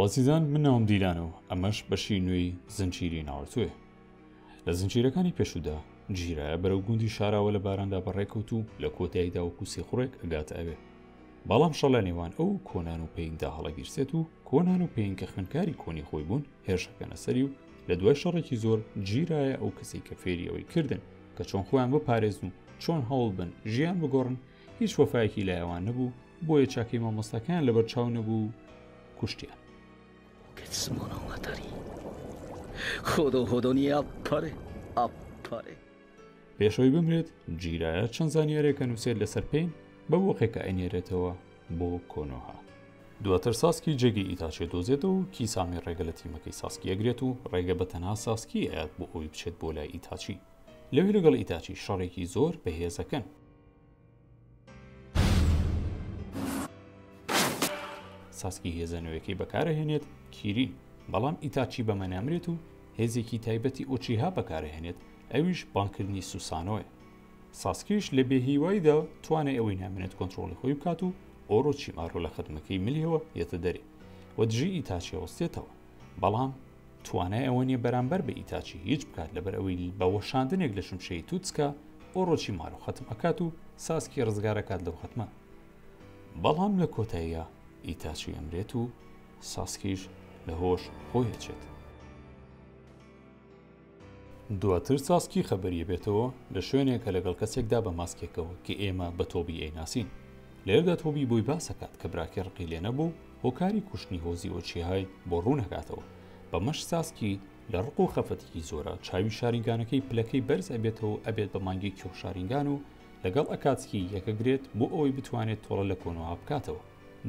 ئازیزان من ناوم دیلانە و ئەمەش بەشی نوێی زنجیری ناوەڕتوێ. لە زنجیرەکانی پێشودا جیرایە بەرەو گوندی شاراوە لە باراندا بەڕێکەوت و لە کۆتاییدا وەکو سێخوڕێک ئەگاتە ئەوێ. بەڵام شەڵە نێوان ئەو کۆنان و پێیندا هەڵەگیرسێت و کۆنان و پێین کە خوێندکاری کۆنی خۆی بوون هێرشەکەنە سەری و لە دوای شەڕێکی زۆر جیرایە ئەو کەسی کە فێری ئەوەی کردن کە چۆن خۆیان بپارێزن و چۆن هەوڵ بن ژیان بگۆڕن هیچ وەفایەکی لایەوان نەبوو بۆیە چاکەی مامۆستاکان لەبەر چاو نەبوو کوشتیان. 物語ほどほどにあっぱれあっぱれ پێشەوەی بمرێت جیرایە چەند زانیارێکە نووسێت لەسەر پێین بە بۆقێکە ئەینێرێتەوە بۆ کۆنۆها. دواتر ساسکی جێگی ئیتاچێ دۆزێتەوە و کیسامی ڕێگە لە تیمەکەی ساسکی ئەگرێت و ڕێگە بە تەنها ساسکی ئەیات بۆ ئەوی بچێت بۆ لای ئیتاچی. لەوێ لەگەڵ ئیتاچی شەڕێکی زۆر بەهێزەکەن. ساسکی هێزەنەوەیەکەی بەکارەهێنێت کیرین، بەڵام ئیتاچی بەمە نامرێت و هێزێکی تایبەتی ئۆچیها بەکارەهێنێت ئەویش بانکردنی سوسانۆیە. ساسکیش لە بێهیواییدا توانێت ئەوەی نامێنێت کۆنتڕۆڵی خۆی بکات و ئۆڕۆچی مارۆ لە خدمەکەی ملیەوە یەتە دەرێ و دژی ئیتاچی وەستێتەوە، بەڵام توانای ئەوە نیە بەرامبەر بە ئیتاچی هیچ بکات لەبەر ئەوەی بە وەشاندنێک لە شمشەی تووچکە ئۆڕۆچی مارۆ ختم ئەکات و ساسکی ڕزگارەکات لەو ختمە. بەڵام لە کۆتاییە ئیتاچی ئەمرێت و ساسکیش لە هۆش خۆی هەچێت. دواتر ساسکی خەبەریە بێتەوە لە شوێنێکە لەگەڵ کەسێکدا بە ماسکێکەوە کە ئێمە بە تۆبی ئەیناسین. لێردا تۆبی بۆی باسەکات کە براکێ ڕقی لێ نەبوو هۆکاری کوشتنی هۆزی ئۆچیهای بۆ ڕوونەکاتەوە. بەمەش ساسکی لە ڕق و خەفەتێکی زۆرە چاوی شارینگانەکەی پلەکەی بەرز ئەبێتەوە ئەبێت بە مانگی کێو شارینگان و لەگەڵ ئەکاتسکی یەکەگرێت بۆ ئەوەی بتوانێت تۆڵە لە کۆنەوە بکاتەوە.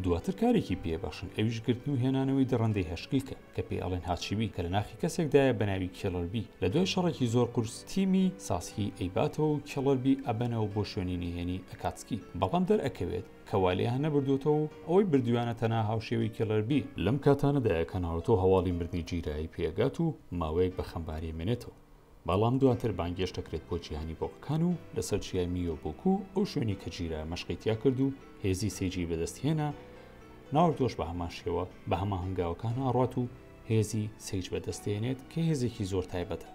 دواتر کارێکی پێباشن ئەویش گرتن و هێنانەوەی دڕندەی هەشقیکە کە پێی ئەڵێن هاچیبی کە لە ناخی کەسێکدایە بە ناوی کێڵەربی. لە دوای شەڕێکی زۆر قورس تیمی ساسکی ئەیباتەوە و کێڵەربی ئەبەنەوە بۆ شوێنی نهێنی ئەکاتسکی، بەڵام دەرئەکەوێت کەوالیان نەبردوێتەوە و ئەوەی بردویانە تەنها هاوشێوەی کێڵەربی. لەم کاتانەدایە کە ناوەتۆ هەواڵی مردنی جیرایی پێگات و ماوەیەک بە خەمباری مێنێتەوە، بەڵام دواتر بانگێش دەکرێت بۆ جیهانی بۆقەکان و لەسەر چیای میۆبۆکو ئەو شوێنی کە جیرایە مەشقیتیا کرد و هێزی سێجی بەدەستهێنا ناوەڕتۆش بە هەمان شێوە بە هەمان هەنگاوەکان هاڕات و هێزی سێج بەدەستێنێت کە هێزێکی زۆر تایبەتە.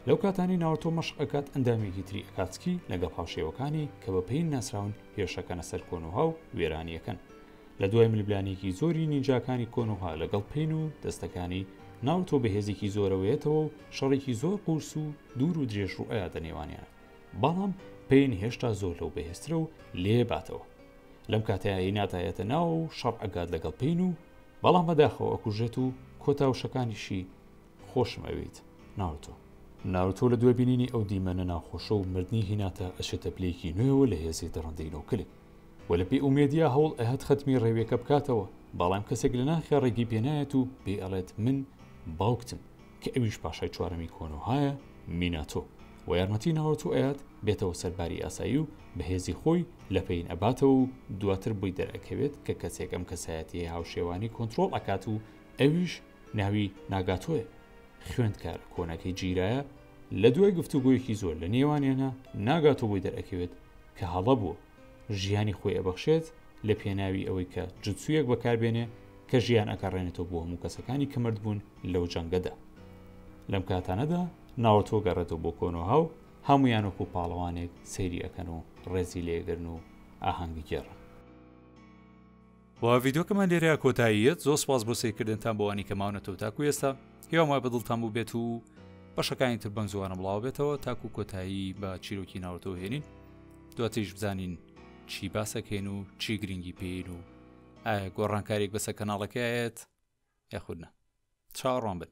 لەو کاتانی ناوەڕتۆ مەشق ئەکات ئەندامێکی تری ئەکاتسکی لەگەڵ هاوشێوەکانی کە بە پێین ناسراون هێرشەکەنە سەر کۆنۆها و وێرانیەکەن. لە دوای ملبلانێکی زۆری نینجاکانی کۆنۆها لەگەڵ پێین و دەستەکانی ناوەڕتۆ بە هێزێکی زۆرەوەیەتەوە و شەڕێکی زۆر قورس و دوور و درێژ ڕوئەیە دەنێوانیان، بەڵام پێین هێشتا زۆر لەو بەهێزترە و لێ باتەوە. لەم کاتەیە ناتایەتە ناو و شەڕ ئەگات لەگەڵ پێین و بەڵام بەداخەوە ئەکوژێت و کۆتاوشەکانیشی خۆشم ئەوێت. ناوەڕتۆ لە دوای بینینی ئەو دیمەنە ناخۆشە و مردنی هیناتە ئەشێتە پلەیەکی نوێەوە لە هێزی دڕندەی نۆکلێک و لە پێی ئومێدیا هەوڵ ئەهات خەتمی ڕێوێکە بکاتەوە، بەڵام کەسێک لە ناخیا ڕێگی پێنایەت و پێی ئەڵێت من باوکتم کە ئەویش پاشای چوارەمی کۆنۆهایە میناتۆ و یارمەتی ناوەڕتۆ ئەیات بێتەوە سەرباری ئاسایی و بەهێزی خۆی لە پێین ئەباتەوە و دواتر بۆی دەرئەکەوێت کە کەسێک ئەم کەسایەتی هاوشێوانی کۆنتڕۆڵ ئەکات و ئەویش ناوی ناگاتۆیە. خوێندکار کۆنەکەی جیرایە لە دوای گفتوگۆیەکی زۆر لە نێوانیانە ناگاتۆ بۆی دەرئەکەوێت کە هەڵە بووە ژیانی خۆی ئەبەخشێت لە پێناوی ئەوەی کە جوتسویەک بەکاربێنێ کە ژیان ئەکەڕێنێتەوە بۆ هەموو کەسەکانی کە مرد بوون لەو جەنگەدا. لەم کاتانەدا ناوەڕتۆ گەڕێتەوە بۆ کۆنۆها و هەمویان وەکو پاڵەوانێک سەیری ئەکەن و ڕێزی لێگرن و ئاهەنگی گێڕن. ڤیدۆکەمان لێرەیە کۆتاییەت. زۆر سپاس بۆ سەیرکردنتان بۆوانی کە ماونەتەوە تاکو ئێستا هیوامای بەدڵتان بوو بێت و بەشەکانی تر بەم زوانە بڵاو بێتەوە تاکو کۆتایی بە چیرۆکی ناوەڕتۆ هێنین، دواتریش بزانین چی باسەکەین و چی گرنگی پێین و ئایا گۆڕانکارێک بەسەر کەناڵەکەیەت یاخودنا. چاوەڕوان بن.